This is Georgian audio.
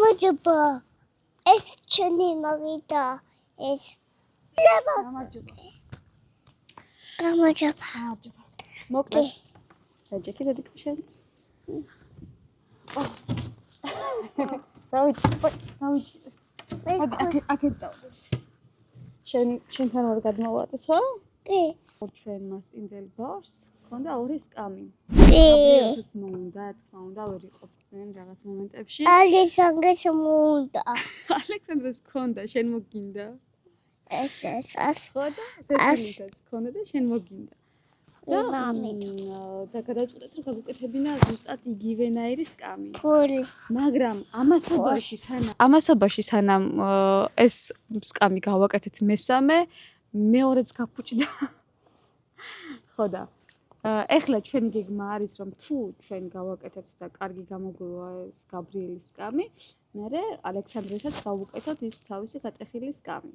გამარჯობა. ეს ჩვენი მაგიდა ეს. გამარჯობა. მოკლედ. საჭიქი დედიკო შენც. დავიჭი. აქეთ დავდე. შენთან ვარ გადმოვარდეს, ხო? კი. ჩვენ მასპინძელ ბავშვს ქონდა ორი სკამი. კი. აბრიელსაც მოუნდა, თქმა უნდა, ვერ იყოფდნენ რაღაც მომენტებში. ალექსანდრეს მოუნდა. ალექსანდრეს ქონდა, შენ მოგინდა. ეს ხო და სესილითაც ქონდა და შენ მოგინდა. და გადავწყვეტეთ რომ გაგუკეთებინა ზუსტად იგივენაირი სკამი. გული. მაგრამ ამასობაში სანამ ეს სკამი გავაკეთეთ მესამე, მეორეც გაფუჭდა. ხო და ეხლა ჩვენი გეგმა არის რომ თუ ჩვენ გავაკეთებთ და კარგი გამოგვივა ეს გაბრიელის სკამი, მერე ალექსანდრესაც გავუკეთოთ ის თავისი გატეხილი სკამი.